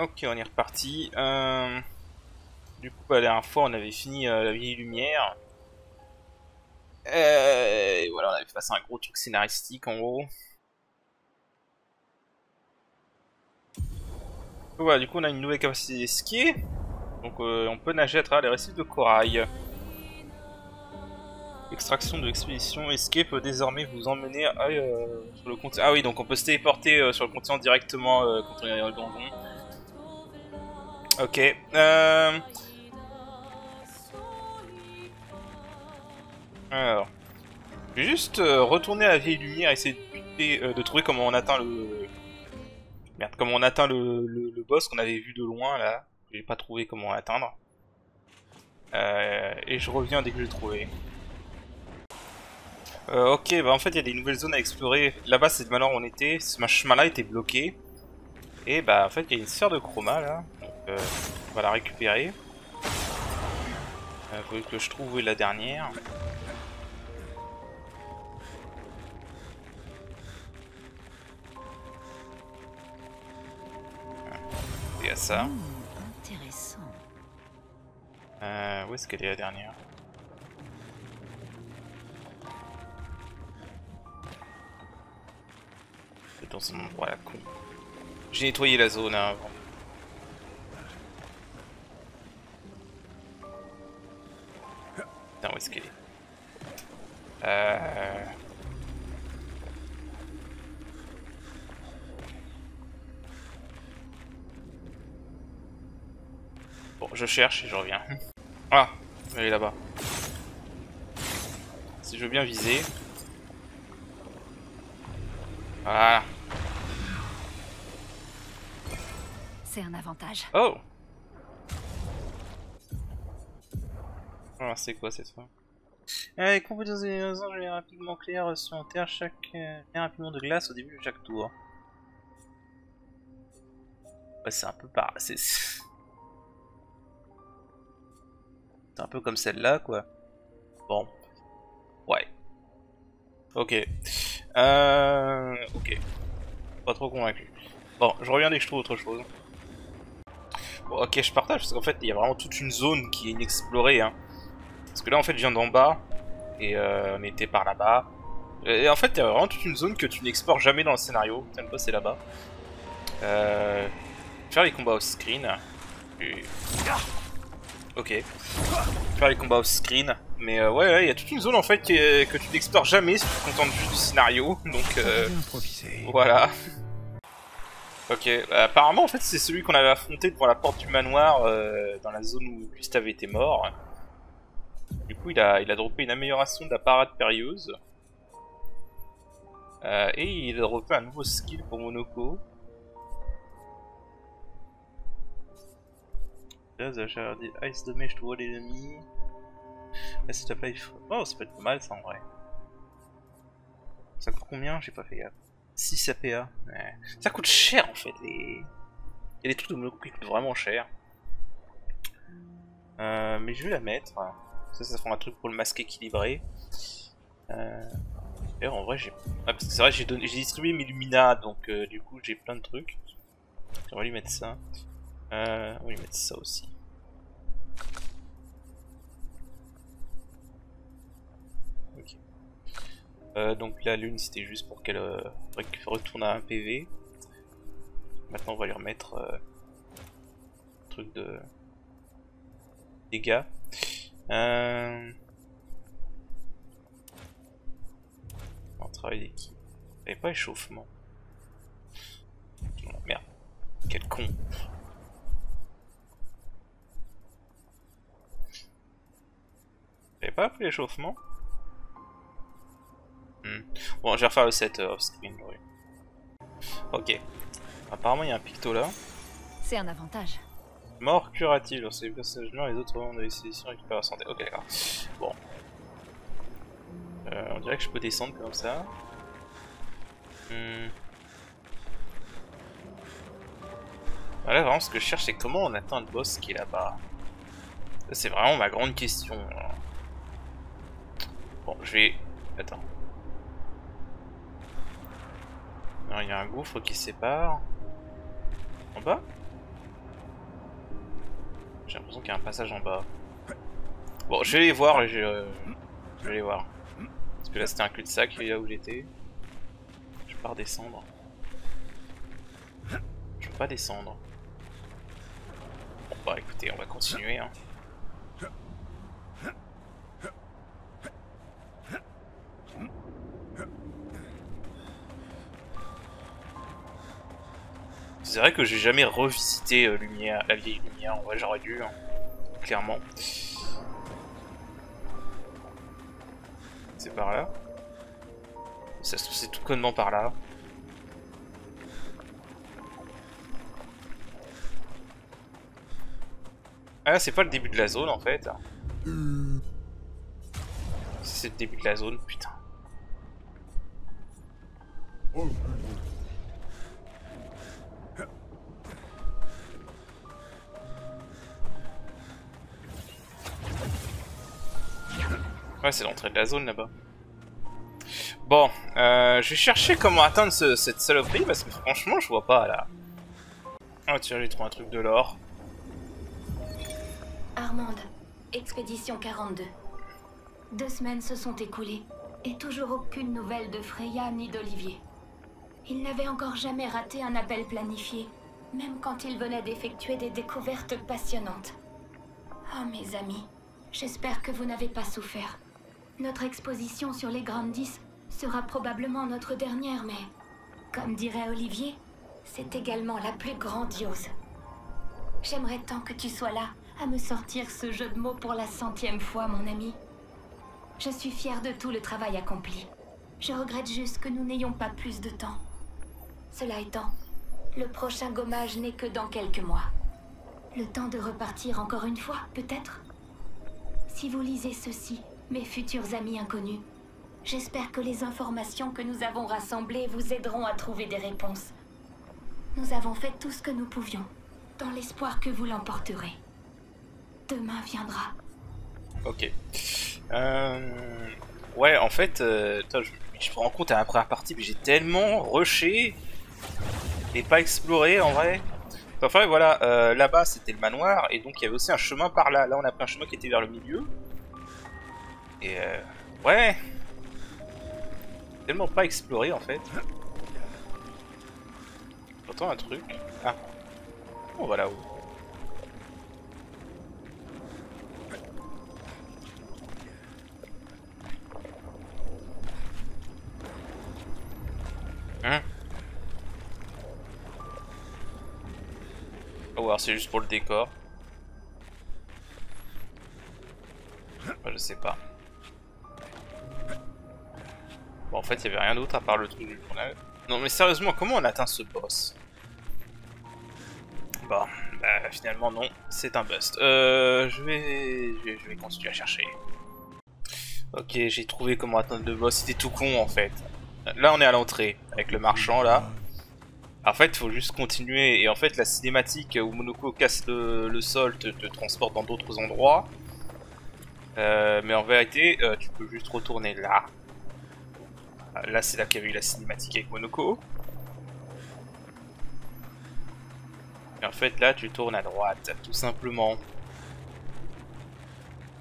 Ok, on est reparti. Du coup, la dernière fois, on avait fini la vieille lumière. Et voilà, on avait passé un gros truc scénaristique en gros. Voilà, du coup, on a une nouvelle capacité d'esquier. Donc, on peut nager à travers les récifs de corail. Extraction de l'expédition escape peut désormais vous emmener sur le continent. Ah oui, donc on peut se téléporter sur le continent directement quand on est dans le donjon. Ok. Alors, je vais juste retourner à la vieille lumière, essayer de trouver comment on atteint le... Merde, comment on atteint le boss qu'on avait vu de loin là. J'ai pas trouvé comment l'atteindre. Et je reviens dès que je l'ai trouvé. Ok, bah en fait il y a des nouvelles zones à explorer. Là-bas c'est maintenant où on était, ce chemin-là était bloqué. Et bah en fait il y a une sphère de chroma là. Donc on va la récupérer. Faut que je trouve où est la dernière. Il y a ça. Intéressant. Où est-ce qu'elle est la dernière? C'est dans son endroit là, con. J'ai nettoyé la zone hein, avant. Putain, où est-ce qu'elle est? Bon, je cherche et je reviens. Ah, elle est là-bas. Si je veux bien viser. Voilà. C'est un avantage. Oh! Alors c'est quoi cette fois? Les compétences des dinosaures deviennent rapidement claires sur Terre, chaque vient rapidement de glace au début de chaque tour. Ouais, c'est un peu par... C'est un peu comme celle-là, quoi. Bon. Ouais. Ok. Ok. Pas trop convaincu. Bon, je reviens dès que je trouve autre chose. Bon, ok, je partage, parce qu'en fait, il y a vraiment toute une zone qui est inexplorée, hein. Parce que là, en fait, je viens d'en bas, et on était par là-bas. Et en fait, il y a vraiment toute une zone que tu n'explores jamais dans le scénario. Tiens, le boss est là-bas. Faire les combats off-screen. Et... Ok. Faire les combats off-screen. Mais ouais, il y a toute une zone en fait que tu n'explores jamais si tu te contentes juste du scénario. Donc voilà. Ok, apparemment en fait c'est celui qu'on avait affronté devant la porte du manoir dans la zone où Gustave était mort. Du coup il a droppé une amélioration de la parade périlleuse. Et il a droppé un nouveau skill pour Monoko. Ice damage to all enemy. Oh, ça peut être pas mal ça en vrai. Ça coûte combien? J'ai pas fait gaffe. 6 APA. Ouais. Ça coûte cher en fait. Il y a des trucs de Monoko qui coûtent vraiment cher. Mais je vais la mettre. Ça fera un truc pour le masque équilibré. D'ailleurs en vrai j'ai... Ah, parce que c'est vrai j'ai distribué mes Lumina donc du coup j'ai plein de trucs. On va lui mettre ça. On va lui mettre ça aussi. Ok. Donc la lune c'était juste pour qu'elle retourne à un PV. Maintenant on va lui remettre truc de dégâts. On travaille d'équipe. Il n'y avait pas échauffement. Non, merde. Quel con. Il n'y avait pas appris l'échauffement. Bon, je vais refaire le set off-screen. Oui. Ok. Apparemment, il y a un picto là. C'est un avantage. Mort curative lorsque les personnages meurent, les autres membres de l'expédition récupèrent la santé. Ok, d'accord. Bon. On dirait que je peux descendre comme ça. Voilà, vraiment, ce que je cherche, c'est comment on atteint le boss qui est là-bas. C'est vraiment ma grande question. Bon, je vais... Attends. Alors, il y a un gouffre qui sépare. En bas? J'ai l'impression qu'il y a un passage en bas. Bon, je vais les voir, je vais les voir. Parce que là c'était un cul-de-sac là où j'étais. Je peux pas redescendre. Je peux pas descendre. Bon bah écoutez, on va continuer hein. C'est vrai que j'ai jamais revisité Lumière, la vieille Lumière, en vrai j'aurais dû, hein, clairement. C'est par là. Ça se trouve c'est tout connement par là. Ah c'est pas le début de la zone en fait. C'est le début de la zone, putain. Ouais, c'est l'entrée de la zone là-bas. Bon, je vais chercher comment atteindre cette saloperie parce que franchement, je vois pas là. Oh tiens, j'ai trouvé un truc de l'or. Armande, expédition 42. 2 semaines se sont écoulées et toujours aucune nouvelle de Freya ni d'Olivier. Il n'avait encore jamais raté un appel planifié, même quand il venait d'effectuer des découvertes passionnantes. Oh mes amis, j'espère que vous n'avez pas souffert. Notre exposition sur les Grandis sera probablement notre dernière, mais, comme dirait Olivier, c'est également la plus grandiose. J'aimerais tant que tu sois là à me sortir ce jeu de mots pour la 100e fois, mon ami. Je suis fière de tout le travail accompli. Je regrette juste que nous n'ayons pas plus de temps. Cela étant, le prochain gommage n'est que dans quelques mois. Le temps de repartir encore une fois, peut-être? Si vous lisez ceci, mes futurs amis inconnus, j'espère que les informations que nous avons rassemblées vous aideront à trouver des réponses. Nous avons fait tout ce que nous pouvions, dans l'espoir que vous l'emporterez. Demain viendra. Ok. Ouais, en fait, je me rends compte à la première partie, mais j'ai tellement rushé et pas exploré en vrai. Enfin voilà, là-bas c'était le manoir et donc il y avait aussi un chemin par là. Là on a pris un chemin qui était vers le milieu. Et ouais, tellement pas exploré en fait. J'entends un truc. Ah, on va là-haut. Hein? Oh, alors c'est juste pour le décor. Bah, je sais pas. Bon, en fait, il y avait rien d'autre à part le truc du journal. Non, mais sérieusement, comment on atteint ce boss? Bon, bah, finalement, non, c'est un bust. Je vais continuer à chercher. Ok, j'ai trouvé comment atteindre le boss. C'était tout con, en fait. Là, on est à l'entrée, avec le marchand, là. En fait, il faut juste continuer. Et en fait, la cinématique où Monoko casse le sol te transporte dans d'autres endroits. Mais en vérité, tu peux juste retourner là. Là, c'est là qu'il y avait eu la cinématique avec Monoko. Et en fait, là, tu tournes à droite, tout simplement.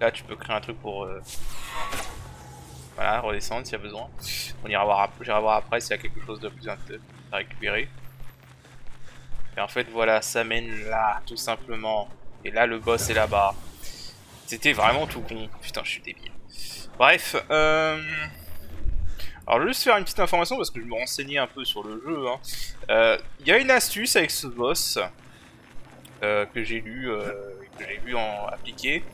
Là, tu peux créer un truc pour... Voilà, redescendre s'il y a besoin. J'irai voir après s'il y a quelque chose de plus à récupérer. Et en fait, voilà, ça mène là, tout simplement. Et là, le boss est là-bas. C'était vraiment tout con. Putain, je suis débile. Bref, alors je vais juste faire une petite information parce que je me renseignais un peu sur le jeu. Il y a une astuce avec ce boss que j'ai lu en appliqué.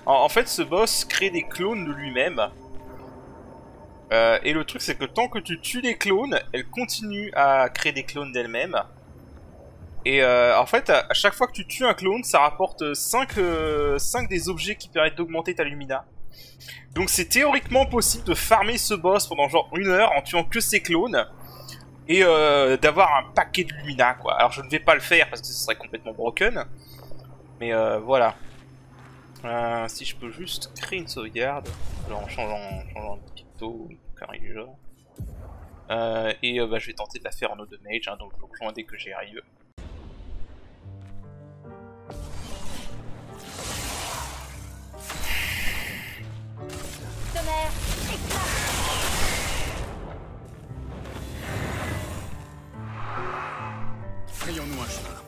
En fait, ce boss crée des clones de lui-même. Et le truc, c'est que tant que tu tues les clones, elles continuent à créer des clones d'elles-mêmes. Et en fait, à chaque fois que tu tues un clone, ça rapporte 5 des objets qui permettent d'augmenter ta Lumina. Donc c'est théoriquement possible de farmer ce boss pendant genre 1 heure en tuant que ses clones. Et d'avoir un paquet de Lumina, quoi. Alors je ne vais pas le faire parce que ce serait complètement broken. Mais voilà. Si je peux juste créer une sauvegarde, genre en changeant de picto ou carré du genre. Et bah, je vais tenter de la faire en eau de mage, hein, donc je rejoins dès que j'y arrive. Frayons-nous un chemin.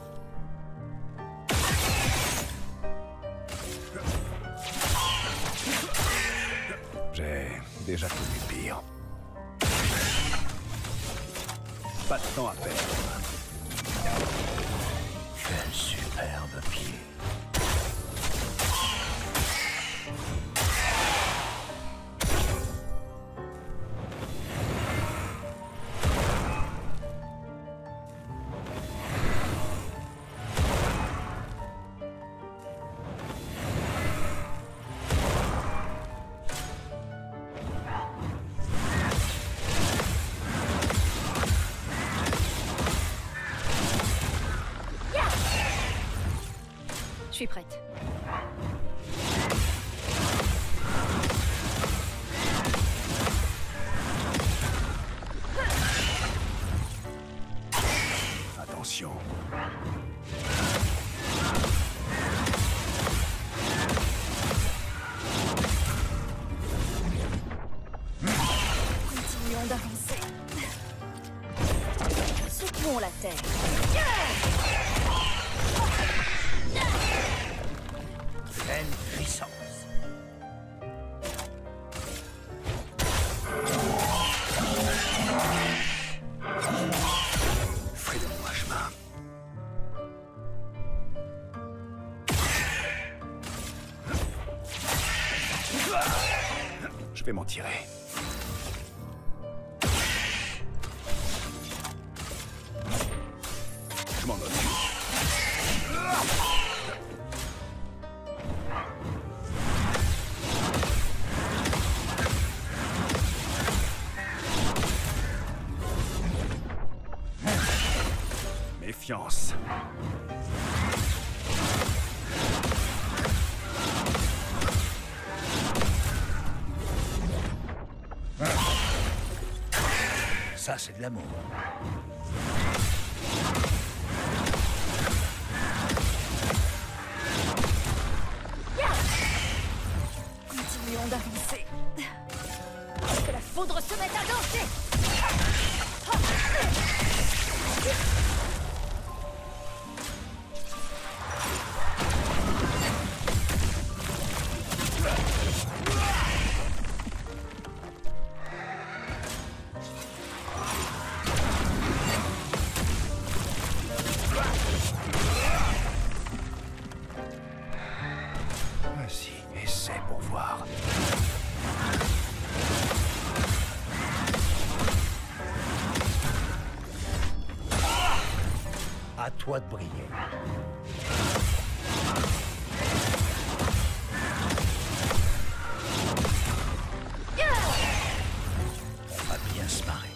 J'ai déjà connu pire. Pas de temps à perdre. Quel superbe pied. Je suis prête. Attention. Continuons d'avancer. Secouons la terre. Pleine puissance. Frayons-nous un chemin. Je vais m'en tirer. Je m'en occupe. Méfiance. Ça, c'est de l'amour. Continuons d'avancer. Que la foudre se mette à danser. Vas-y, essaie pour voir. À toi de briller. On va bien se marrer.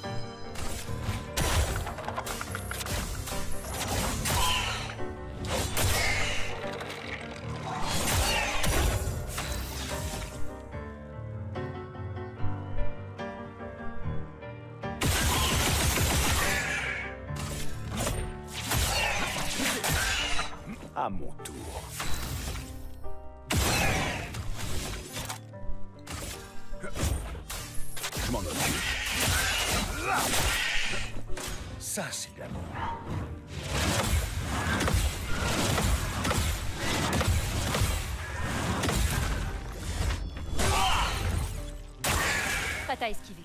À mon tour. Je m'en occupe. Ça, c'est de l'amour. Prête à esquiver.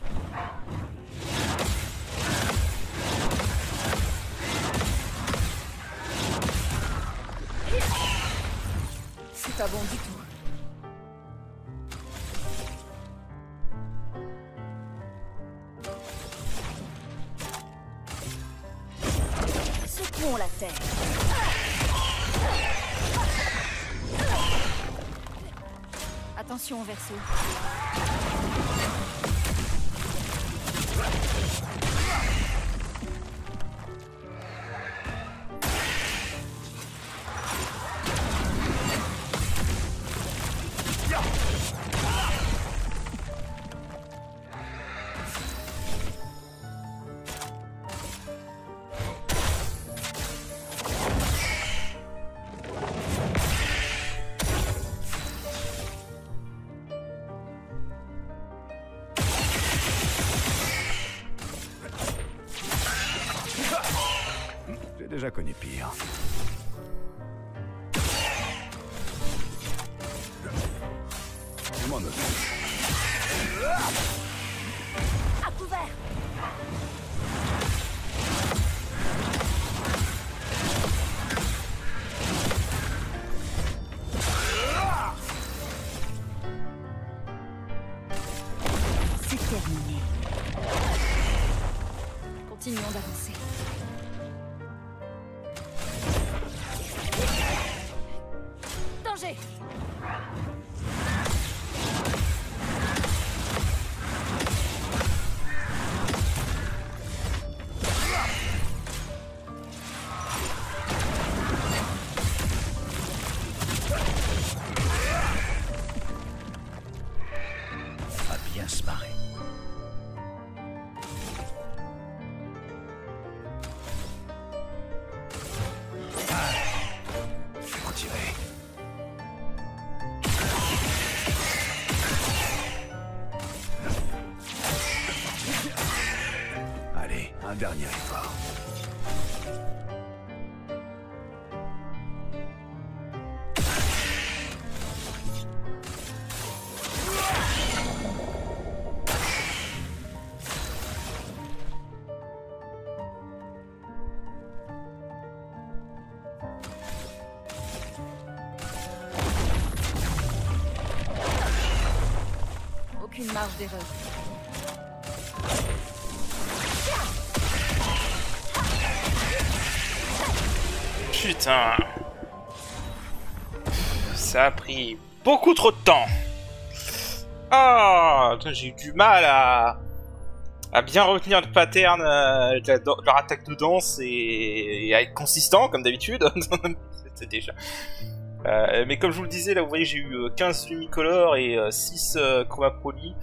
C'est pas bon du tout. Secouons la terre. Attention au verso. J'ai déjà connu pire. Je m'en occupe. À couvert. C'est terminé. Continuons d'avancer. Danger! On va bien se marrer. Faut tirer. Allez, un dernier effort. Aucune marge d'erreur. Putain. Ça a pris beaucoup trop de temps. Ah, j'ai eu du mal à bien retenir le pattern de leur attaque de danse et à être consistant comme d'habitude. C'était déjà. Mais comme je vous le disais, là vous voyez j'ai eu 15 Lumicolor et 6 Chroma Poly.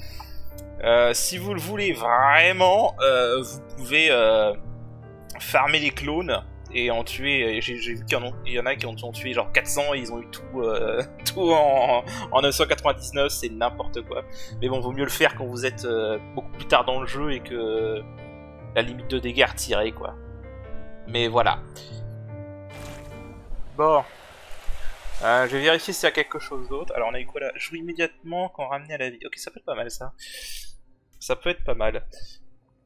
Si vous le voulez vraiment, vous pouvez farmer les clones et en tuer. J'ai vu qu'il y en a qui ont tué genre 400 et ils ont eu tout, tout en 999, c'est n'importe quoi. Mais bon, vaut mieux le faire quand vous êtes beaucoup plus tard dans le jeu et que la limite de dégâts est retirée, quoi. Mais voilà. Bon. Je vais vérifier s'il y a quelque chose d'autre. Alors on a eu quoi là? Joue immédiatement quand ramené à la vie. Ok, ça peut être pas mal ça. Ça peut être pas mal.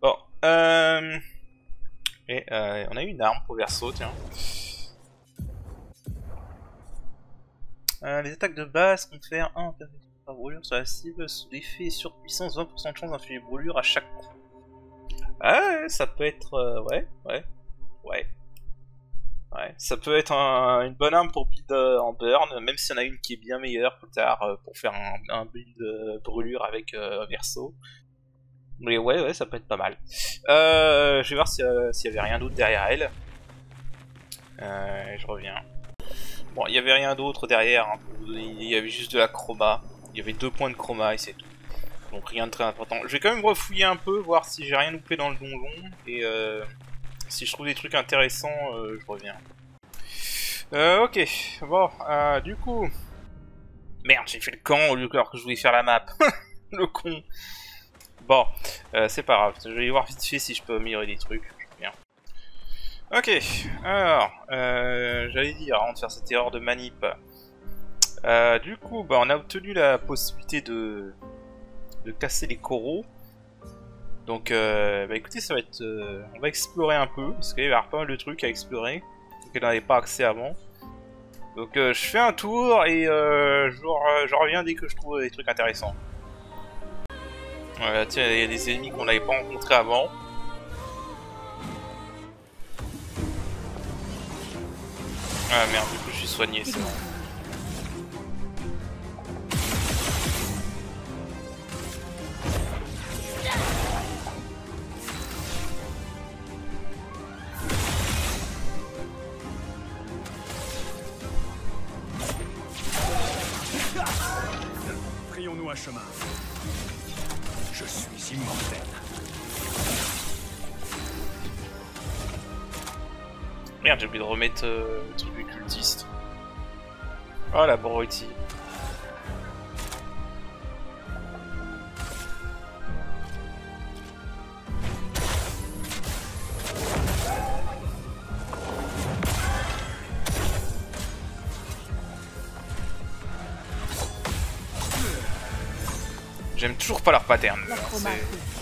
Bon. Et on a eu une arme pour Verso, tiens. Les attaques de base confèrent 1 par brûlure sur la cible sous l'effet et surpuissance, 20% de chance d'infliger brûlure à chaque coup. Ah ouais, ça peut être... ouais. Ça peut être une bonne arme pour build en burn, même s'il y en a une qui est bien meilleure plus tard pour faire un build brûlure avec Verso. Mais ouais, ça peut être pas mal. Je vais voir s'il y avait rien d'autre derrière elle. Je reviens. Bon, il y avait rien d'autre derrière, hein. Il y avait juste de la chroma. Il y avait 2 points de chroma et c'est tout. Donc rien de très important. Je vais quand même refouiller un peu, voir si j'ai rien loupé dans le donjon. Et si je trouve des trucs intéressants, je reviens. Ok, bon, du coup... Merde, j'ai fait le camp au lieu alors que je voulais faire la map. Le con. Bon, c'est pas grave, je vais voir vite fait si je peux améliorer des trucs. Bien. Ok, alors, j'allais dire, avant de faire cette erreur de manip, du coup, bah, on a obtenu la possibilité de casser les coraux. Donc, bah écoutez, ça va être, on va explorer un peu, parce qu'il va y avoir pas mal de trucs à explorer, auxquels on n'avait pas accès avant. Donc, je fais un tour et je reviens dès que je trouve des trucs intéressants. Voilà, tiens, il y a des ennemis qu'on n'avait pas rencontrés avant. Ah merde, du coup je suis soigné, c'est bon. Frayons-nous un chemin. Je suis immortel. Merde, j'ai oublié de remettre le truc du cultiste. Oh la Boroti. J'aime toujours pas leur pattern. La genre, chroma. c'est-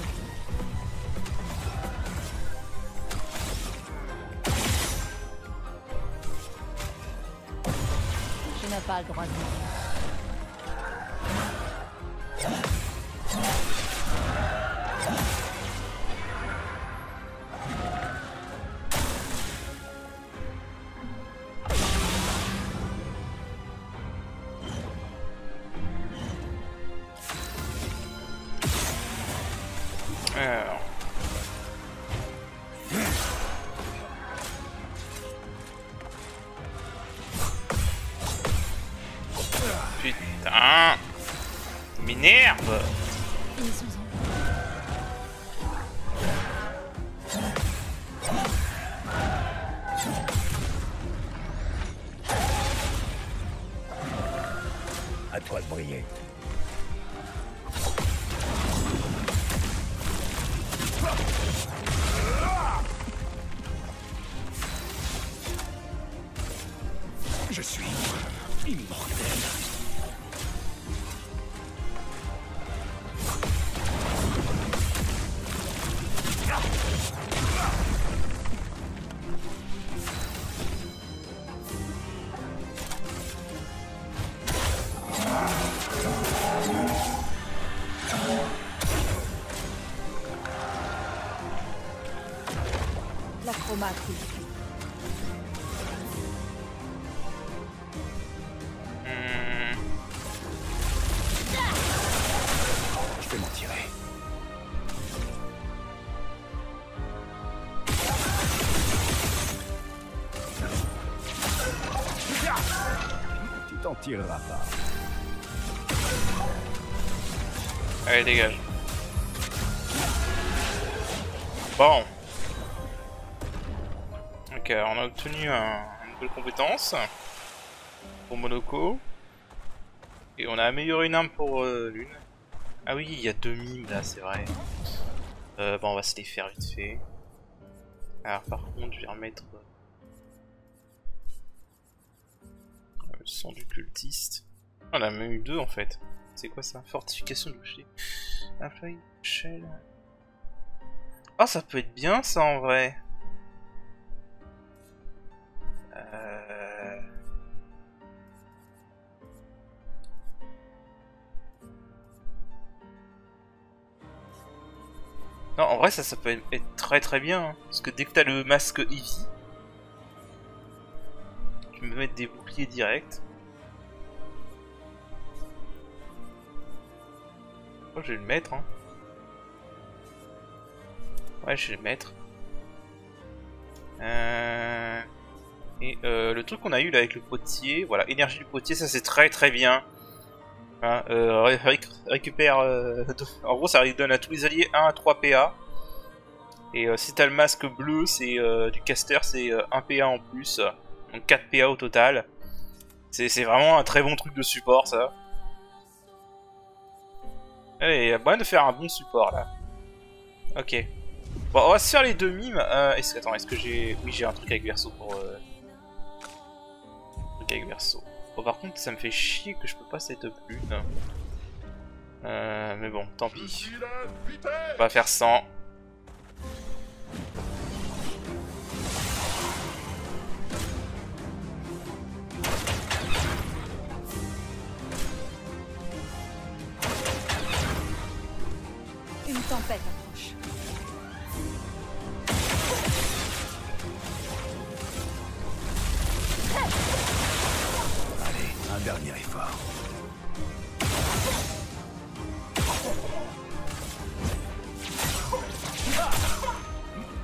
Je n'ai pas le droit de mourir. Alors. Putain. M'énerve. Finissons-en. À toi de briller. Je suis immortel. La chroma coule. Je vais m'en tirer. Tu t'en tireras pas. Allez, dégage. Bon. Ok, on a obtenu une nouvelle compétence pour Monoko. Et on a amélioré une arme pour l'une. Ah oui, il y a 2 mimes là, c'est vrai. Bon, on va se les faire vite fait. Alors par contre, je vais remettre le sang du cultiste. On a même eu 2 en fait. C'est quoi ça? Fortification de boucher. Un fly shell. Ah, ça peut être bien ça en vrai. Non, en vrai, ça peut être très très bien. Hein. Parce que dès que t'as le masque Eevee, tu peux mettre des boucliers directs. Oh, je vais le mettre. Hein. Ouais, je vais le mettre. Et le truc qu'on a eu là avec le potier, voilà, énergie du potier, ça c'est très très bien. Hein, récupère. En gros, ça donne à tous les alliés 1 à 3 PA. Et si t'as le masque bleu, c'est du caster, c'est 1 PA en plus. Donc 4 PA au total. C'est vraiment un très bon truc de support, ça. Allez, il y a moyen de faire un bon support là. Ok. Bon, on va se faire les 2 mimes. Est-ce que j'ai. Oui, j'ai un truc avec Verso pour. Un truc avec Verso. Bon, par contre, ça me fait chier que je peux pas cette lune. Mais bon, tant pis. On va faire 100. Une tempête approche. Allez, un dernier effort.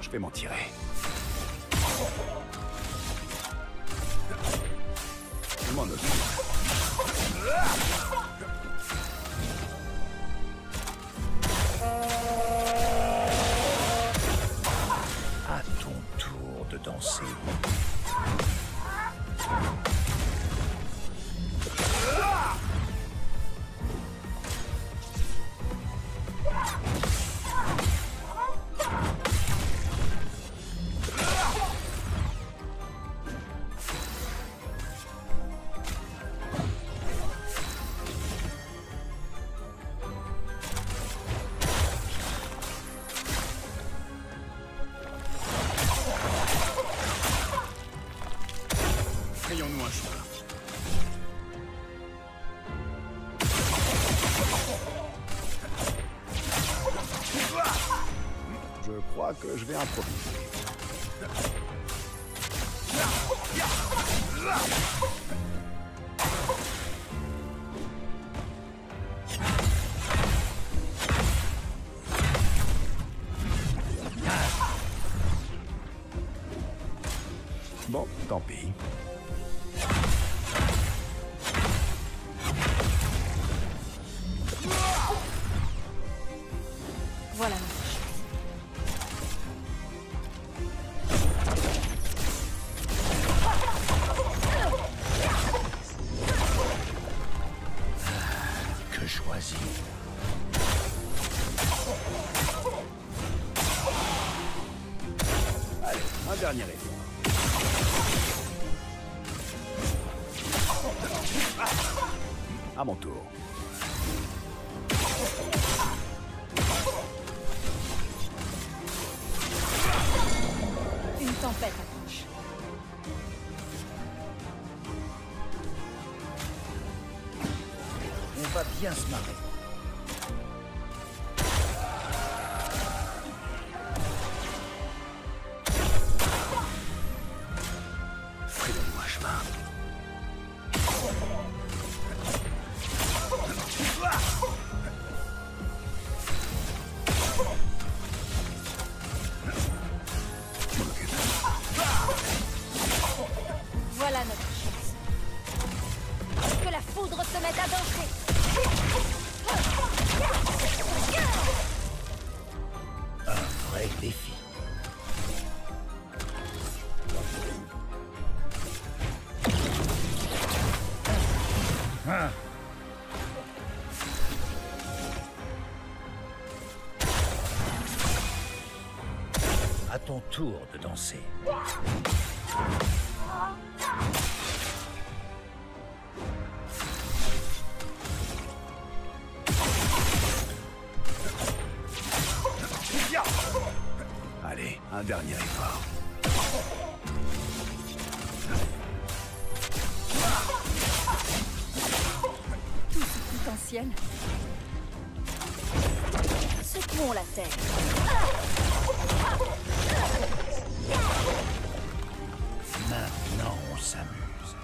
Je vais m'en tirer. Je m'en occupe. À ton tour de danser. Frayons-nous un chemin. Je crois que je vais improviser. Bon, tant pis. Voilà notre chance. Que choisis? Allez, un dernier effort. À mon tour. Une tempête approche. On va bien se marrer. Frayons-nous un chemin. Voilà notre chance. Que la foudre se mette à danser. Un vrai défi. À ton tour de danser. Allez, un dernier effort. Tout ce potentiel. Secouons la terre. Maintenant, on s'amuse.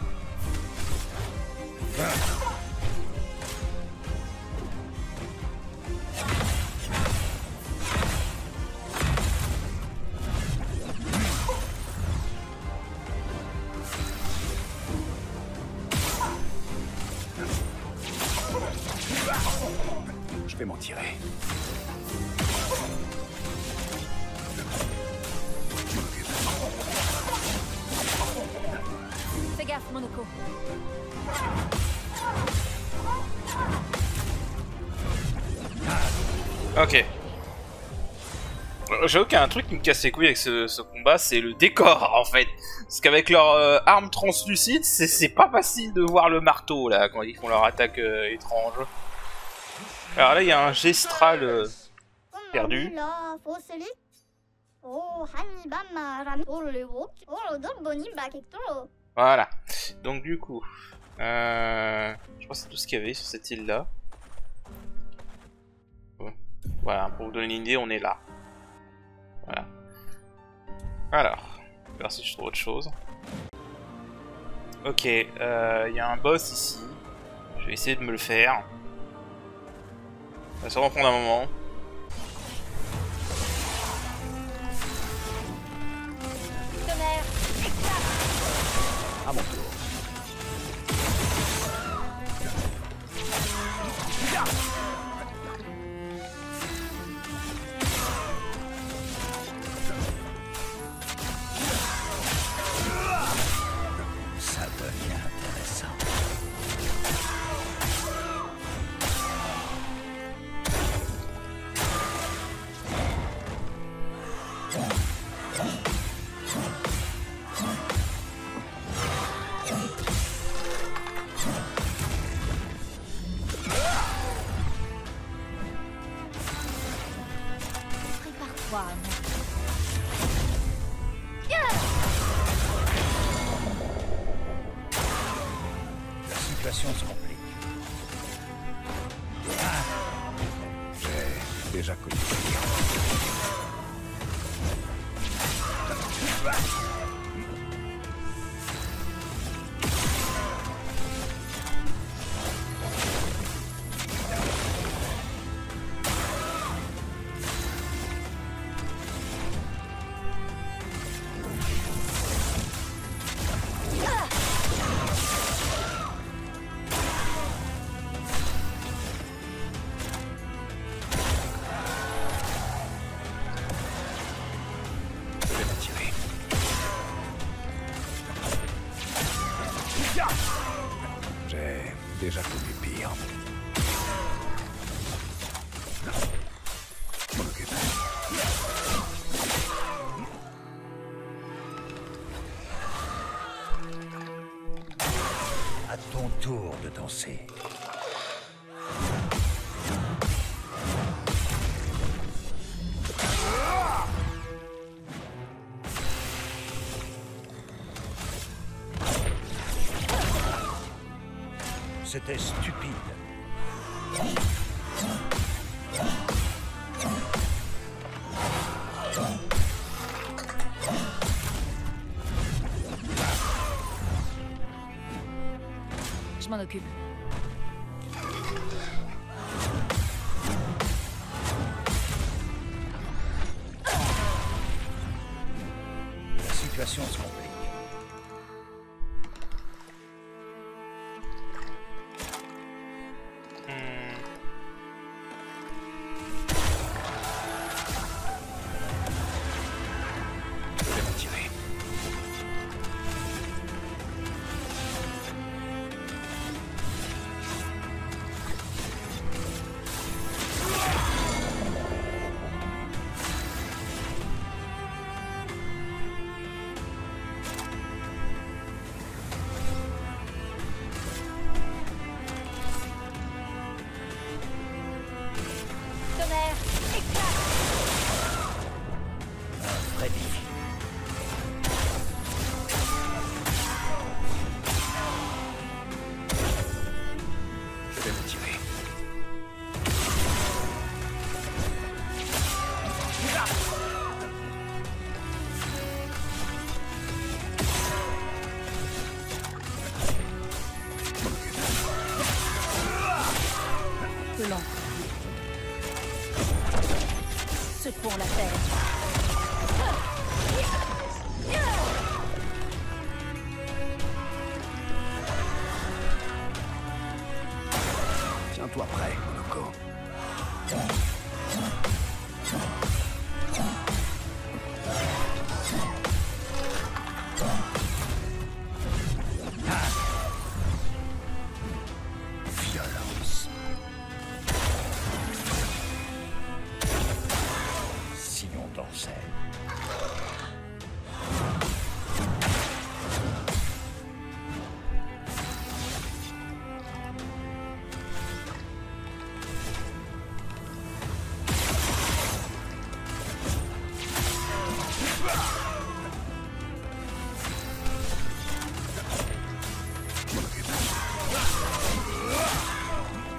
Je vais m'en tirer. Fais gaffe, Monoko. Ok. J'avoue qu'il y a un truc qui me casse les couilles avec ce combat, c'est le décor en fait. Parce qu'avec leur arme translucide, c'est pas facile de voir le marteau là quand ils font leur attaque étrange. Alors là, il y a un gestral perdu. Voilà. Donc du coup, je crois que c'est tout ce qu'il y avait sur cette île là. Voilà, pour vous donner une idée, on est là. Voilà. Alors, on va voir si je trouve autre chose. Ok, il y a un boss ici. Je vais essayer de me le faire. Ça va sûrement prendre un moment. Tonnerre. À mon tour. Ça devient intéressant. situation se complique. J'ai déjà connu. J'ai déjà connu pire. Je m'en occupe. À ton tour de danser. C'était stupide. Je m'en occupe. La situation se complique. Je vais m'en tirer. Tonnerre, éclate! Un vrai défi. Je vais m'en tirer. Peu lent. Secouons la terre. Tiens-toi prêt, Monoko. Violence. Si on dansait.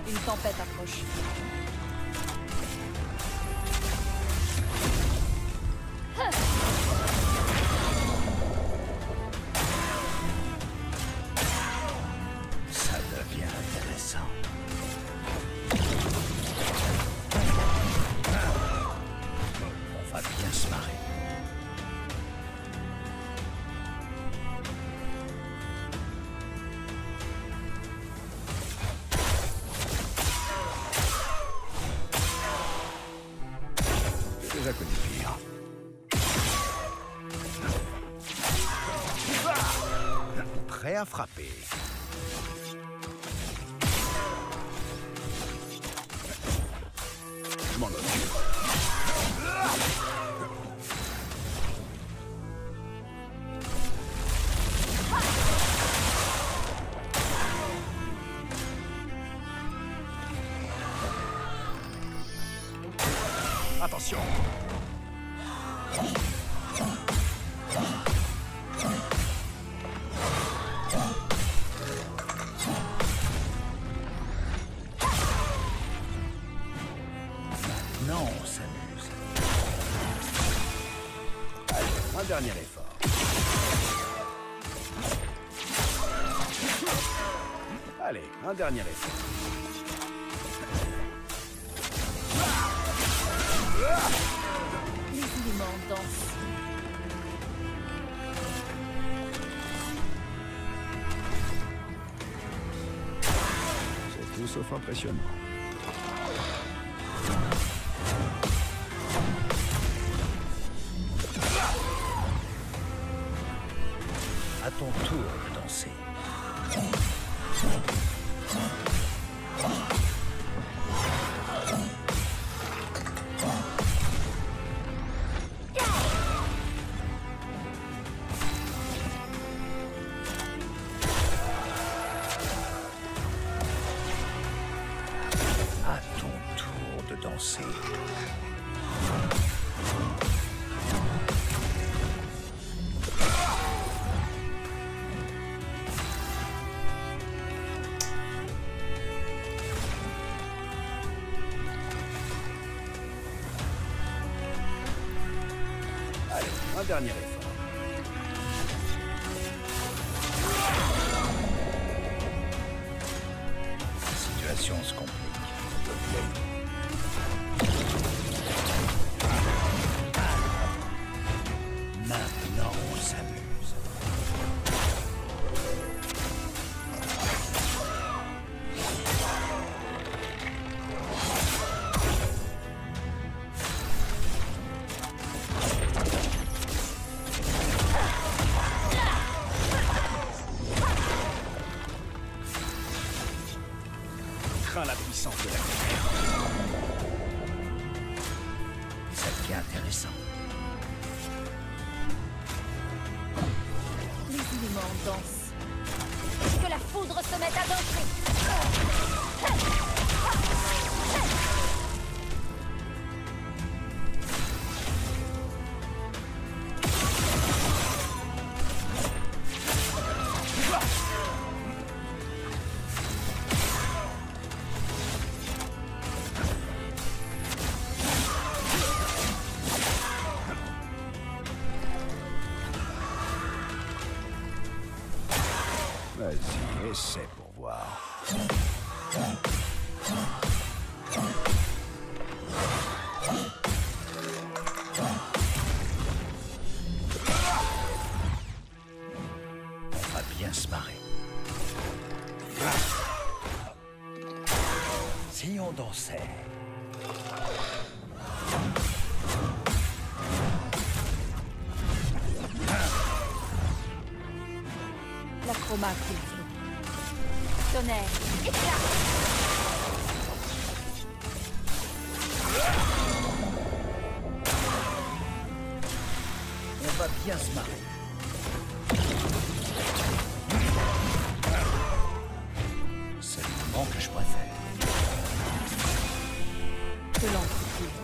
Une tempête approche. Ça devient intéressant. On va bien se marrer. J'ai déjà connu pire. Prêt à frapper. Je m'en occupe. Attention. dernier effort. Allez, un dernier effort. Les éléments dansent. C'est tout sauf impressionnant. À ton tour de danser. À ton tour de danser. Allez, un dernier effort. La situation se complique. Maintenant, on s'amuse. Crains la puissance de la Ça devient intéressant. Les éléments dansent. Que la foudre se mette à danser. Vas-y, essaie pour voir. On va bien se marrer. Si on dansait. L'acromate et le flot. Tonnerre, éclat. On va bien se marrer. C'est le moment que je préfère. Que l'amplitude.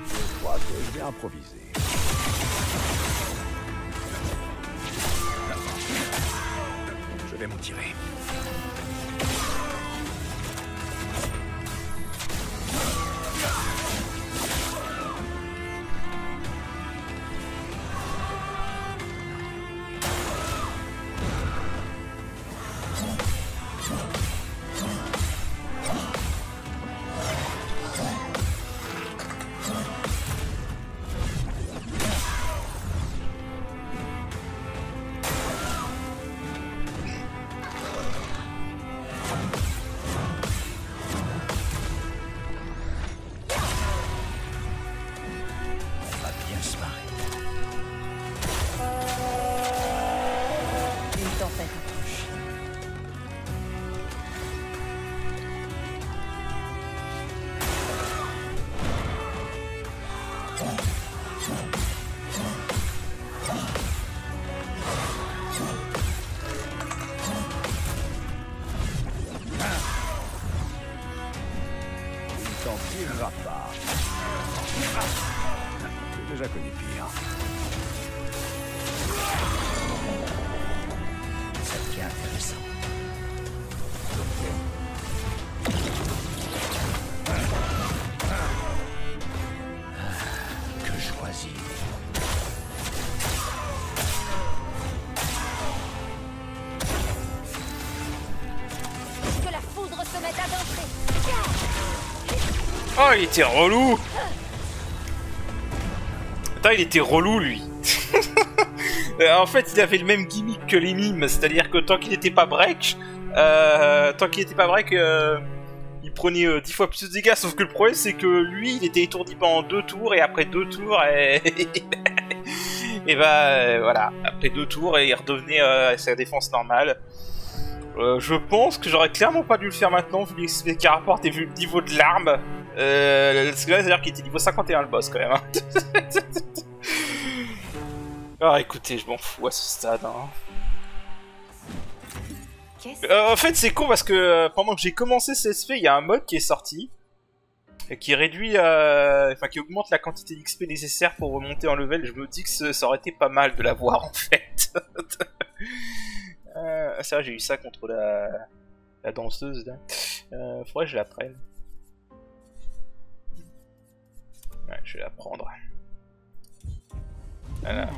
Je crois que je vais improviser. Je vais m'en tirer. On va bien se marrer. Une tempête approche. Il t'en tirera pas. J'ai déjà connu pire. Ça devient intéressant. il était relou. Attends, il était relou, lui. En fait, il avait le même gimmick que les mimes, c'est-à-dire que tant qu'il n'était pas break, il prenait 10 fois plus de dégâts, sauf que le problème c'est que lui, il était étourdi pendant 2 tours, et après 2 tours, et bah voilà, après 2 tours, et il redevenait à sa défense normale. Je pense que j'aurais clairement pas dû le faire maintenant, vu les qui rapportent et vu le niveau de l'arme. C'est-à-dire qu'il était niveau 51 le boss quand même. Hein. Ah écoutez, je m'en fous à ce stade. Hein. En fait, c'est con parce que pendant que j'ai commencé CSP, il y a un mode qui est sorti et qui réduit, enfin qui augmente la quantité d'XP nécessaire pour remonter en level. Je me dis que ça aurait été pas mal de l'avoir en fait. C'est vrai, j'ai eu ça contre la danseuse là. Faudrait que je la prenne. Ouais, je vais la prendre. Voilà.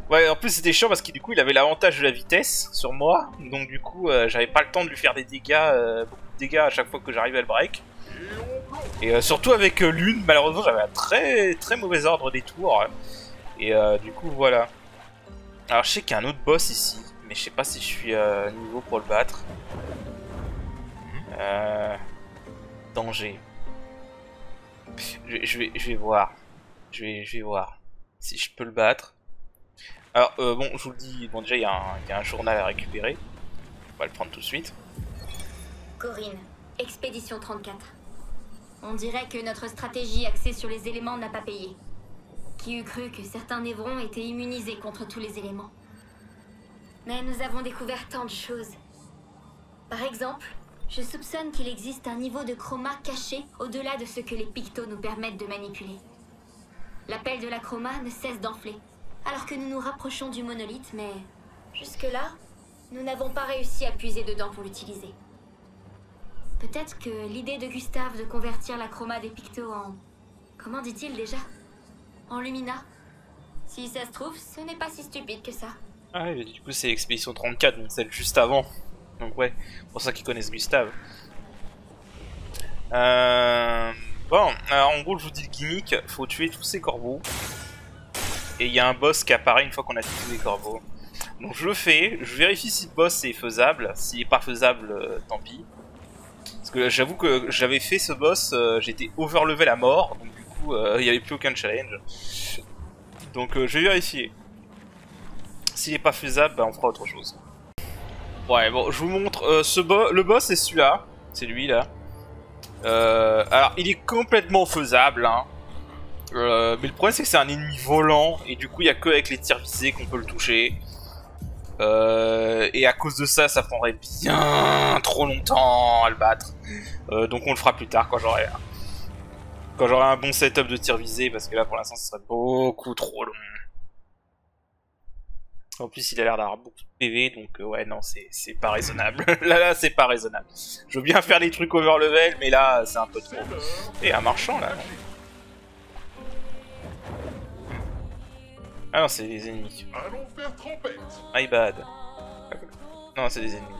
Ouais, en plus c'était chiant parce que du coup il avait l'avantage de la vitesse sur moi, donc du coup j'avais pas le temps de lui faire des dégâts, beaucoup de dégâts à chaque fois que j'arrivais à le break. Et surtout avec l'une, malheureusement j'avais un très mauvais ordre des tours. Et du coup voilà. Alors je sais qu'il y a un autre boss ici, mais je sais pas si je suis niveau pour le battre. Danger. Je vais voir. Je vais voir si je peux le battre. Alors, bon, je vous le dis, bon, déjà, il y a un journal à récupérer. On va le prendre tout de suite. Corinne, expédition 34. On dirait que notre stratégie axée sur les éléments n'a pas payé. Qui eût cru que certains névrons étaient immunisés contre tous les éléments? Mais nous avons découvert tant de choses. Par exemple, je soupçonne qu'il existe un niveau de chroma caché au-delà de ce que les pictos nous permettent de manipuler. L'appel de la chroma ne cesse d'enfler. Alors que nous nous rapprochons du monolithe, mais jusque-là, nous n'avons pas réussi à puiser dedans pour l'utiliser. Peut-être que l'idée de Gustave de convertir la chroma des pictos en... Comment dit-il déjà? En lumina. Si ça se trouve, ce n'est pas si stupide que ça. Ah ouais, du coup c'est Expédition 34, donc celle juste avant. Donc ouais, pour ça qu'ils connaissent Gustave. Bon, alors en gros je vous dis le gimmick, faut tuer tous ces corbeaux. Et il y a un boss qui apparaît une fois qu'on a tué tous les corbeaux. Donc je le fais, je vérifie si le boss est faisable. S'il est pas faisable, tant pis. Parce que j'avoue que j'avais fait ce boss, j'étais overlevel à mort. Donc du coup, il n'y avait plus aucun challenge. Donc je vais vérifier. S'il est pas faisable, bah, on fera autre chose. Ouais, bon, je vous montre. Le boss, c'est celui-là. C'est lui, là. Alors, il est complètement faisable, hein. Mais le problème c'est que c'est un ennemi volant et du coup il n'y a que avec les tirs visés qu'on peut le toucher. Et à cause de ça, ça prendrait bien trop longtemps à le battre. Donc on le fera plus tard quand j'aurai un bon setup de tirs visés, parce que là pour l'instant ce serait beaucoup trop long. En plus il a l'air d'avoir beaucoup de PV, donc ouais non c'est pas raisonnable. là c'est pas raisonnable. Je veux bien faire des trucs over level, mais là c'est un peu trop. Et un marchand là non. Ah non, c'est des ennemis. My bad. Non, c'est des ennemis.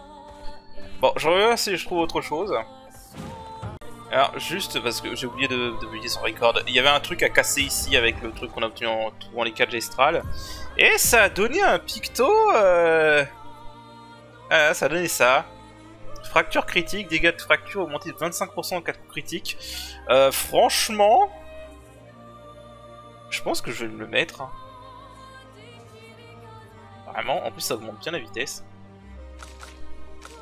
Bon, je reviens si je trouve autre chose. Alors, juste parce que j'ai oublié de publier son record. Il y avait un truc à casser ici avec le truc qu'on a obtenu en trouvant les 4 gestrales. Et ça a donné un picto. Ah, ça a donné ça. Fracture critique, dégâts de fracture augmentés de 25% en cas de critique. Franchement, je pense que je vais me le mettre. Hein. Vraiment, en plus ça augmente bien la vitesse.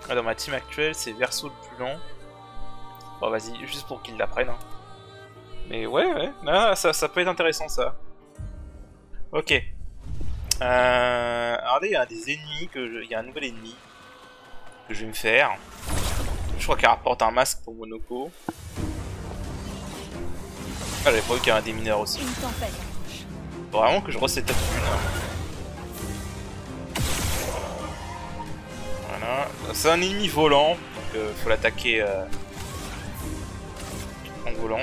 Ah, dans ma team actuelle, c'est Verso le plus lent. Bon, vas-y, juste pour qu'il l'apprenne. Hein. Mais ouais, ah, ça peut être intéressant ça. Ok. Regardez, il y a des ennemis, il y a un nouvel ennemi que je vais me faire. Je crois qu'il rapporte un masque pour Monoko. Ah, j'avais pas vu qu'il y avait un démineur aussi. Faut vraiment que je reset up une. Voilà, c'est un ennemi volant, donc faut l'attaquer en volant.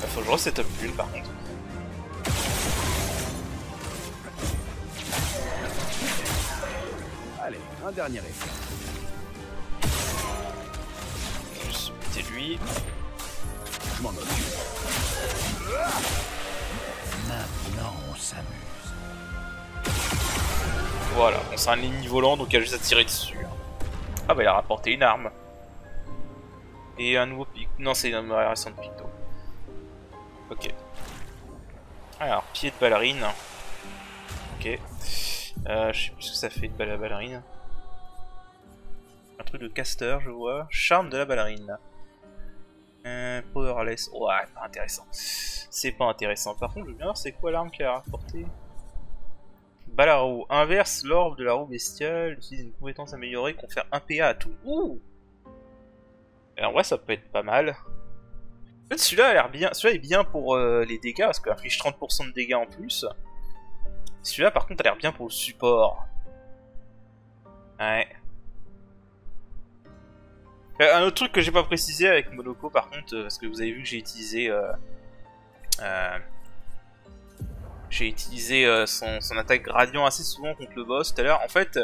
Faut que je reset up une par contre. Allez, un dernier effet. Juste profiter de lui. Je m'en occupe. Maintenant, on s'amuse. Voilà, bon, c'est un ennemi volant donc il y a juste à tirer dessus. Ah bah il a rapporté une arme. Et un nouveau pic. Non, c'est une amélioration de picto. Ok. Alors, pied de ballerine. Ok. Je sais plus ce que ça fait de la ballerine. Un truc de caster, je vois. Charme de la ballerine. Powerless. Ouais, pas intéressant. C'est pas intéressant. Par contre, je veux bien voir c'est quoi l'arme qu'elle a rapporté. Balle à roue. Inverse l'orbe de la roue bestiale. Utilise une compétence améliorée. Confère 1 PA à tout. Ouh! En vrai, ça peut être pas mal. En fait, celui-là a l'air bien. Celui-là est bien pour les dégâts parce qu'il inflige 30% de dégâts en plus. Celui-là, par contre, a l'air bien pour le support. Ouais. Un autre truc que j'ai pas précisé avec Monoko, par contre, parce que vous avez vu que j'ai utilisé. Son attaque gradient assez souvent contre le boss tout à l'heure. En fait,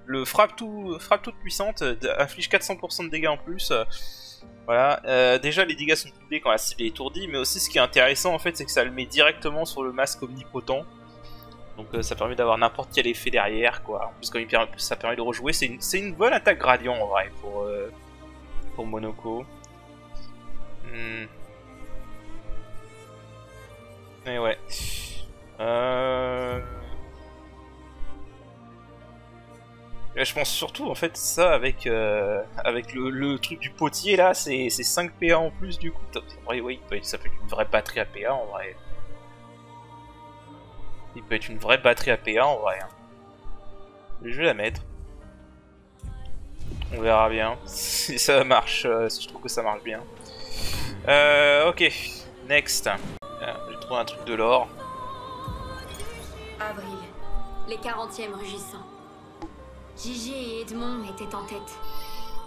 le frappe toute puissante inflige 400% de dégâts en plus. Voilà. Déjà, les dégâts sont doublés quand la cible est étourdie, mais aussi ce qui est intéressant en fait, c'est que ça le met directement sur le masque omnipotent. Donc ça permet d'avoir n'importe quel effet derrière, quoi. En plus, comme ça permet de rejouer, c'est une bonne attaque gradient en vrai pour Monoko. Et ouais. Et je pense surtout en fait ça avec le truc du potier là, c'est 5 PA en plus du coup. En vrai, oui, ça peut être une vraie batterie à PA en vrai. Il peut être une vraie batterie à PA en vrai. Hein. Je vais la mettre. On verra bien si ça marche, si je trouve que ça marche bien. Ok, next. J'ai trouvé un truc de l'or. Avril, les 40e rugissants. Gigi et Edmond étaient en tête.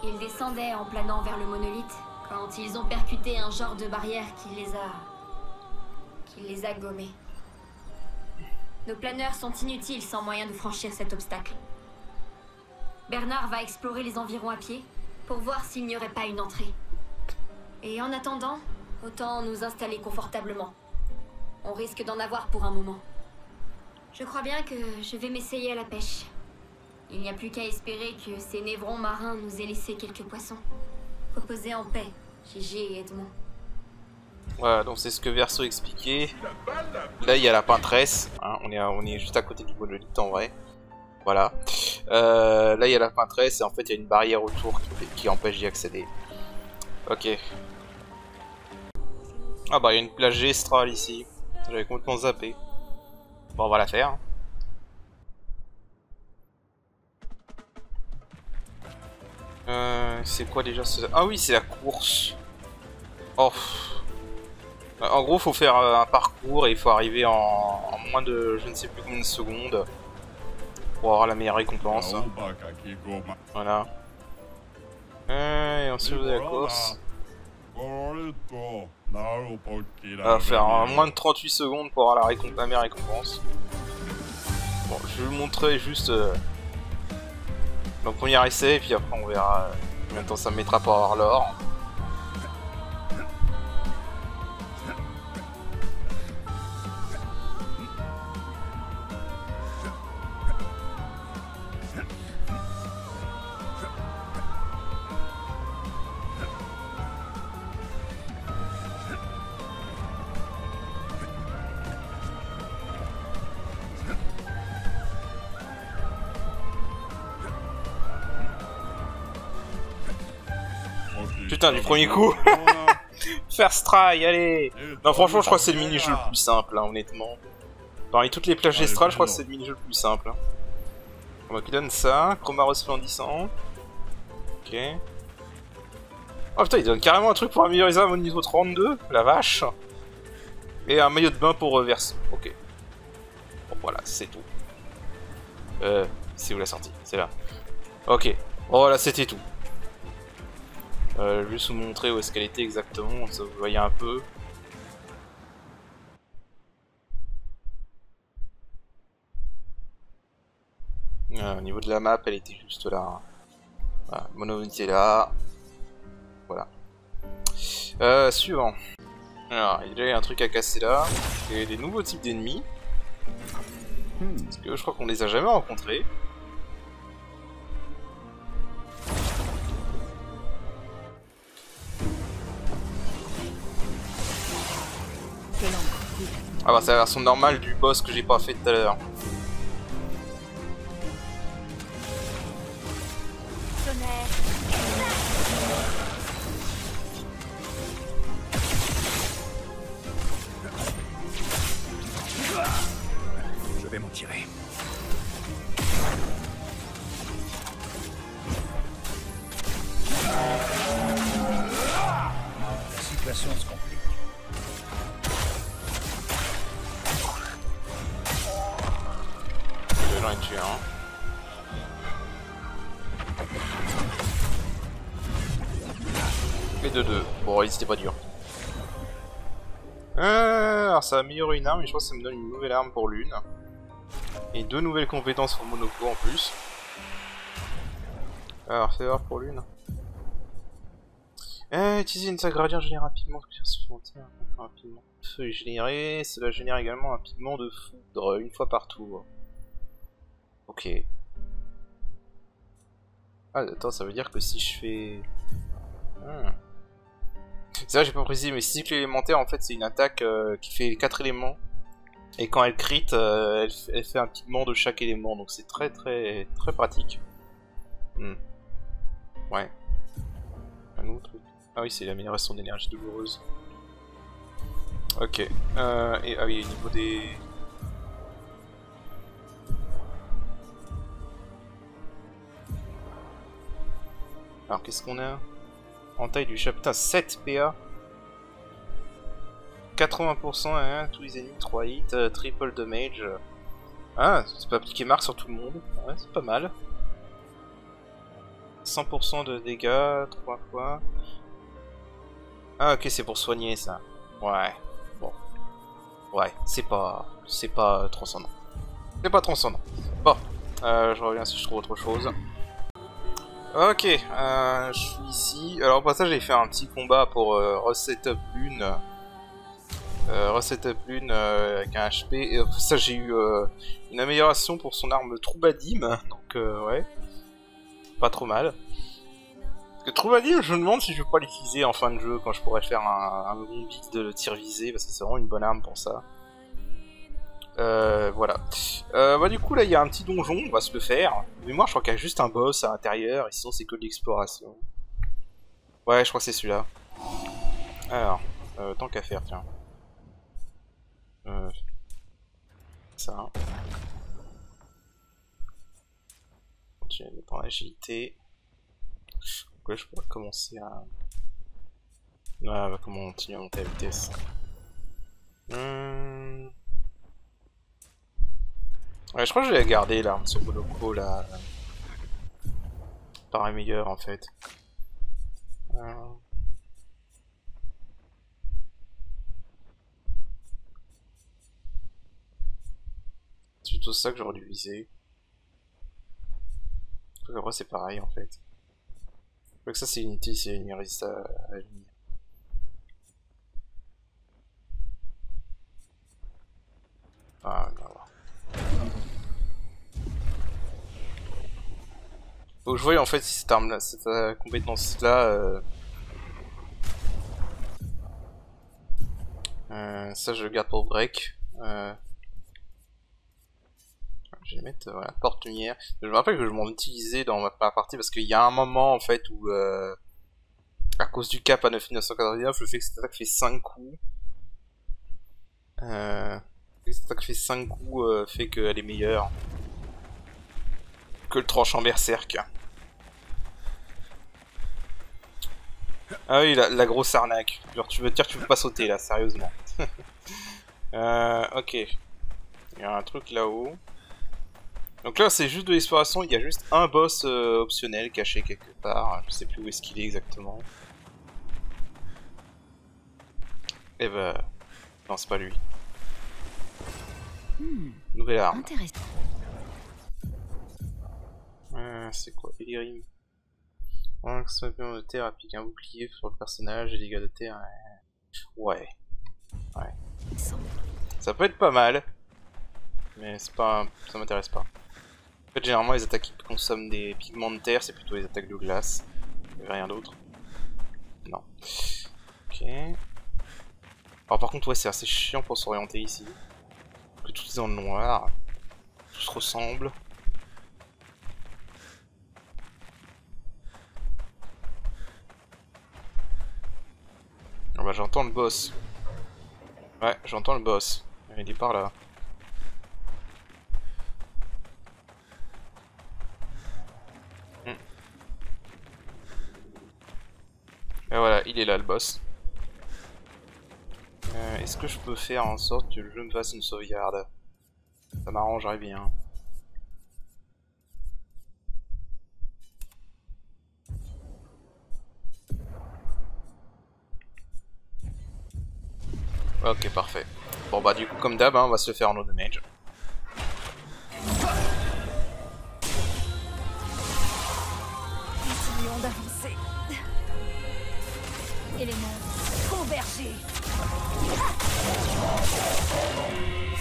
Ils descendaient en planant vers le monolithe quand ils ont percuté un genre de barrière qui les a gommés. Nos planeurs sont inutiles sans moyen de franchir cet obstacle. Bernard va explorer les environs à pied pour voir s'il n'y aurait pas une entrée. Et en attendant, autant nous installer confortablement. On risque d'en avoir pour un moment. Je crois bien que je vais m'essayer à la pêche. Il n'y a plus qu'à espérer que ces névrons marins nous aient laissé quelques poissons. Reposez en paix, Gigi et Edmond. Voilà, donc c'est ce que Verso expliquait. Là, il y a la peintresse. Hein, on est juste à côté du monolithe en vrai. Voilà. Là, il y a la peintresse et en fait, il y a une barrière autour qui empêche d'y accéder. Ok. Ah bah, il y a une plage gestrale ici. J'avais complètement zappé. Bon, on va la faire. C'est quoi déjà ce... Ah oui, c'est la course. Oh. En gros, faut faire un parcours et il faut arriver en moins de je ne sais plus combien de secondes pour avoir la meilleure récompense. Voilà. Et ensuite vous avez la course. Va faire moins de 38 secondes pour avoir la meilleure récompense. Bon, je vais vous montrer juste le premier essai et puis après on verra combien de temps ça me mettra pour avoir l'or. Putain, du premier coup. First try, allez. Non, franchement, je crois que c'est le mini-jeu le plus simple, hein, honnêtement. Parmi toutes les plages gestrales, je crois que c'est le mini-jeu le plus simple. Hein. Donc, il donne ça, chroma resplendissant. Ok. Oh putain, il donne carrément un truc pour améliorer ça au niveau 32, la vache. Et un maillot de bain pour Verso. Ok. Bon, voilà, c'est tout. C'est où la sortie? C'est là. Ok. Voilà, c'était tout. Je vais juste vous montrer où est-ce qu'elle était exactement, ça vous voyez un peu. Au niveau de la map, elle était juste là. Voilà, Monolith est là. Voilà. Suivant. Alors, il y a un truc à casser là. Et des nouveaux types d'ennemis. Parce que je crois qu'on les a jamais rencontrés. Ah bah c'est la version normale du boss que j'ai pas fait tout à l'heure. Je vais m'en tirer. La situation se complique. J'en ai tué un. Et de deux. Bon, il c'était pas dur. Alors ça améliore une arme, mais je pense que ça me donne une nouvelle arme pour l'une. Et deux nouvelles compétences pour Monoko en plus. Alors, fais voir pour l'une. Utiliser une sac gradient génère rapidement supplémentaire. Rapidement. Feu généré, cela génère également un pigment de foudre une fois par tour. Ok. Ah, attends, ça veut dire que si je fais... C'est vrai, j'ai pas précisé, mais cycle élémentaire, en fait, c'est une attaque qui fait 4 éléments. Et quand elle crit, elle fait un pigment de chaque élément, donc c'est très pratique. Ouais. Un autre truc. Ah oui, c'est l'amélioration d'énergie douloureuse. Ok. Et ah oui, au niveau des... Alors qu'est-ce qu'on a? En taille du chapitre 7 PA. 80%, hein, tous les ennemis 3 hits, triple damage. Ah, c'est pas appliqué marque sur tout le monde. Ouais, c'est pas mal. 100% de dégâts, 3 fois. Ah ok, c'est pour soigner ça. Ouais, bon. Ouais, c'est pas transcendant. C'est pas transcendant. Bon, je reviens si je trouve autre chose. Ok, je suis ici. Alors au passage j'ai fait un petit combat pour resetup l'une. L'une avec un HP. Et au passage j'ai eu une amélioration pour son arme Troubadim. Donc ouais, pas trop mal. Parce que Troubadim, je me demande si je vais pas l'utiliser en fin de jeu quand je pourrais faire un bon beat de tir visé. Parce que c'est vraiment une bonne arme pour ça. Voilà. Bah du coup là il y a un petit donjon, on va se le faire. Mais moi je crois qu'il y a juste un boss à l'intérieur, et sinon c'est que de l'exploration. Ouais, je crois que c'est celui-là. Alors, tant qu'à faire, tiens. Ça. Continuer à mettre en agilité. Donc là je pourrais commencer à... Ah, bah comment continuer à monter la vitesse. Ouais, je crois que je vais la garder l'arme sur Monoko là. Paraît meilleur en fait. C'est plutôt ça que j'aurais dû viser. Après c'est pareil en fait. Je crois que ça c'est inutile, c'est une résiste à la ligne. Ah non. Faut que je voie en fait si cette arme là, cette compétence là ça je le garde pour break. Je vais mettre voilà, porte-lumière. Je me rappelle que je m'en utilisais dans ma partie parce qu'il y a un moment en fait où à cause du cap à 9999 le fait que cette attaque fait 5 coups. Cette attaque fait 5 coups fait qu'elle est meilleure que le tranchant berserk. Ah oui, la grosse arnaque. Genre tu veux te dire que tu peux pas sauter là, sérieusement. Ok. Il y a un truc là-haut. Donc là c'est juste de l'exploration, il y a juste un boss optionnel caché quelque part. Je sais plus où est-ce qu'il est exactement. Et bah... Non, c'est pas lui. Nouvelle arme. C'est quoi? Elirim. Explosion de terre applique un bouclier sur le personnage et dégâts de terre. Ouais. Ouais. Ça peut être pas mal. Mais c'est pas. Ça m'intéresse pas. En fait, généralement, les attaques qui consomment des pigments de terre, c'est plutôt les attaques de glace. Et rien d'autre. Non. Ok. Alors, par contre, ouais, c'est assez chiant pour s'orienter ici. Que tout est dans le noir. Tout se ressemble. Ah bah, j'entends le boss. Ouais, j'entends le boss. Il est par là. Et voilà, il est là le boss. Est-ce que je peux faire en sorte que le jeu me fasse une sauvegarde? Ça m'arrangerait bien. Ok, parfait. Bon bah du coup comme d'hab, hein, on va se le faire en no damage. Continuons d'avancer. Éléments convergés.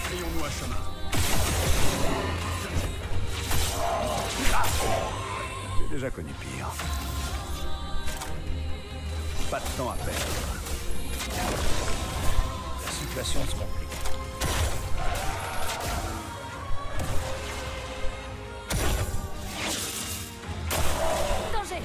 Frayons-nous un chemin. J'ai déjà connu pire. Pas de temps à perdre. La situation se complique. Danger.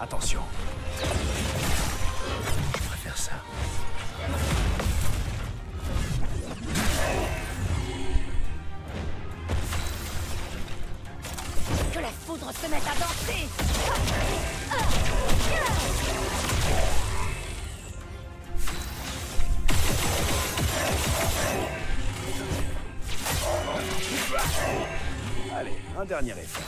Attention. Je préfère ça. Que la foudre se mette à danser. Allez, un dernier effort.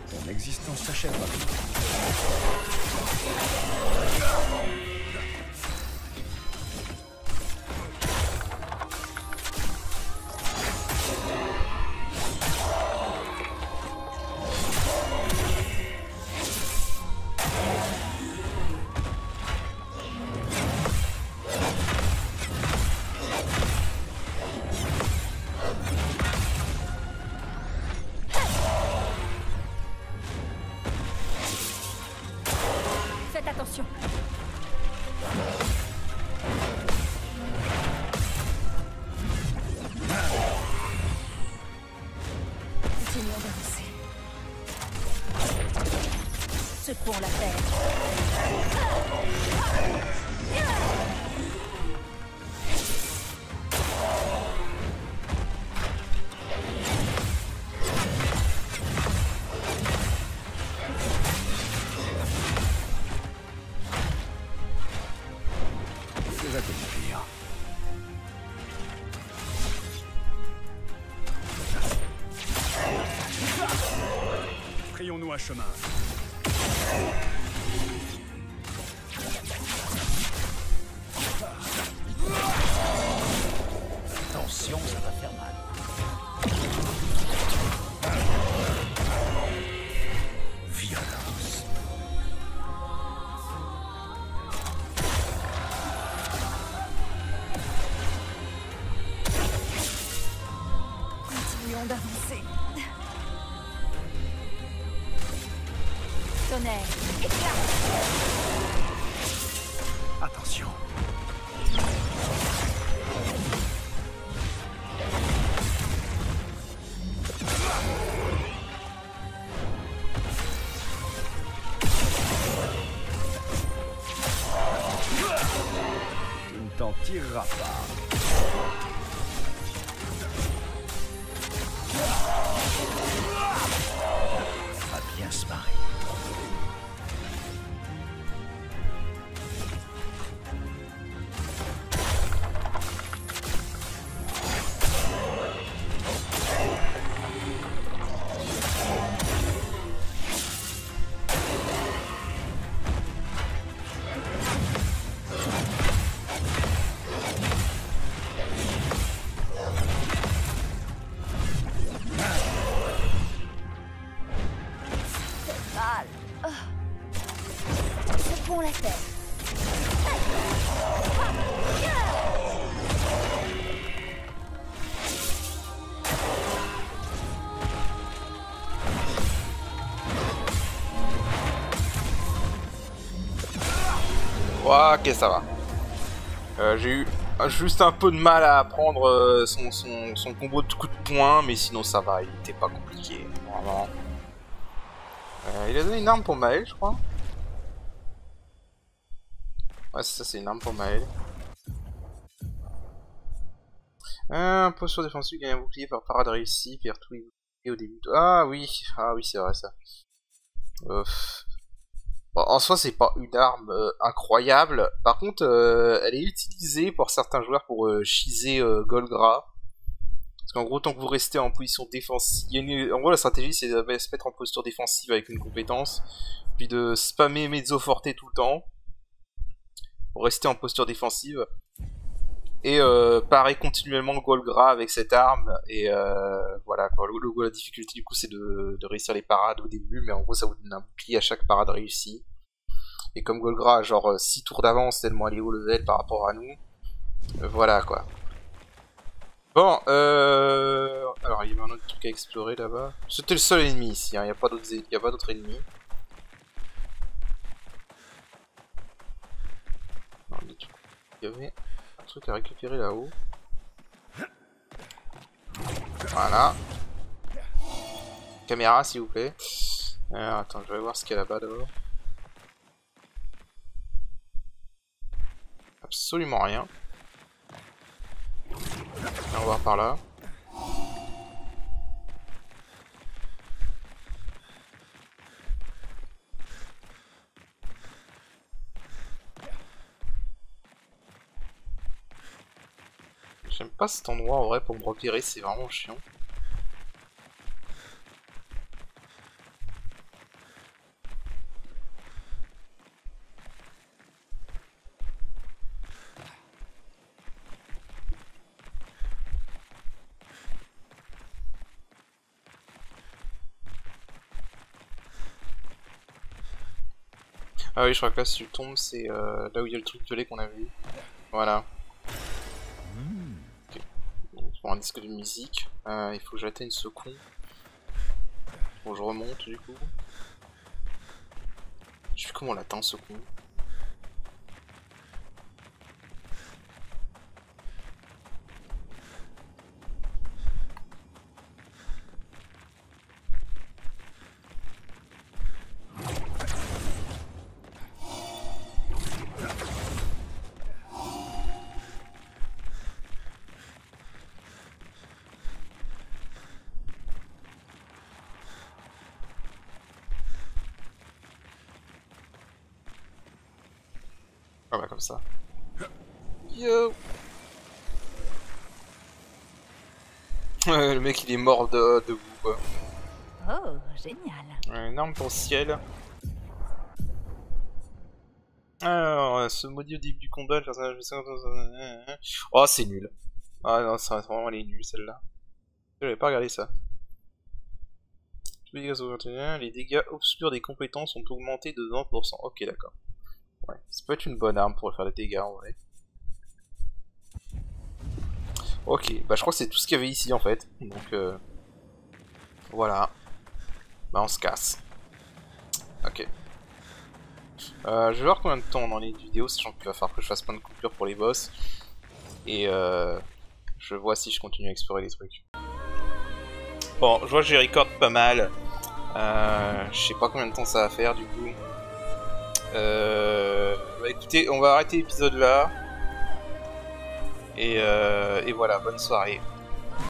Ton existence s'achève rapidement. Faites attention. Continuons d'avancer. Secouons la terre. J'ai déjà connu pire. Frayons-nous un chemin. Attention, ça va faire mal. Violence. Continuons d'avancer. Tonnerre, éclat. Attention. Tu ne t'en tireras pas. Ça va bien se marrer. mal. C'est bon la tête. Ok, ça va. J'ai eu juste un peu de mal à apprendre son combo de coups de poing, mais sinon ça va, il était pas compliqué, vraiment. Il a donné une arme pour Maël, je crois. Ouais, ça c'est une arme pour Maël. Un posture défensive, gagne un bouclier par parade réussie, perd tous les boucliers au début. Ah oui, c'est vrai ça. Bon, en soi, c'est pas une arme incroyable. Par contre, elle est utilisée par certains joueurs pour cheeser Golgra. Parce qu'en gros, tant que vous restez en position défensive... En gros, la stratégie, c'est de se mettre en posture défensive avec une compétence, puis de spammer Mezzo Forte tout le temps, pour rester en posture défensive, et parer continuellement Golgra avec cette arme, et voilà, quoi. La difficulté, du coup, c'est de réussir les parades au début, mais en gros, ça vous donne un bouclier à chaque parade réussie. Et comme Golgra a genre 6 tours d'avance tellement elle est haut level par rapport à nous, voilà quoi. Bon, alors il y avait un autre truc à explorer là-bas. C'était le seul ennemi ici, hein. Il n'y a pas d'autres ennemis. Non, il y avait un truc à récupérer là-haut. Voilà. Caméra s'il vous plaît. Alors, attends, je vais voir ce qu'il y a là-bas d'abord. Absolument rien. On va voir par là. J'aime pas cet endroit en vrai pour me repérer, c'est vraiment chiant. Ah oui, je crois que là, si tu tombes, c'est là où il y a le truc violet qu'on a vu. Voilà. Okay. Donc, pour un disque de musique, il faut que j'atteigne ce con. Bon, je remonte du coup. Je sais plus comment on l'atteint ce con. Ah bah comme ça. Yo. Le mec il est mort debout quoi. Oh, génial. Une arme pour le ciel. Alors, ce maudit au début du combat, le personnage... Oh c'est nul. Ah non, ça vraiment elle est nulle celle-là. J'avais pas regardé ça. Les dégâts obscurs des compétences ont augmenté de 20%. Ok d'accord. Ouais, ça peut être une bonne arme pour faire des dégâts en vrai. Ok, bah je crois que c'est tout ce qu'il y avait ici en fait. Donc voilà. Bah on se casse. Ok. Je vais voir combien de temps on en est de vidéo, sachant qu'il va falloir que je fasse plein de coupures pour les boss. Et je vois si je continue à explorer les trucs. Bon, je vois que j'ai record pas mal. Je sais pas combien de temps ça va faire du coup. Bah écoutez, on va arrêter l'épisode là. Et voilà, bonne soirée.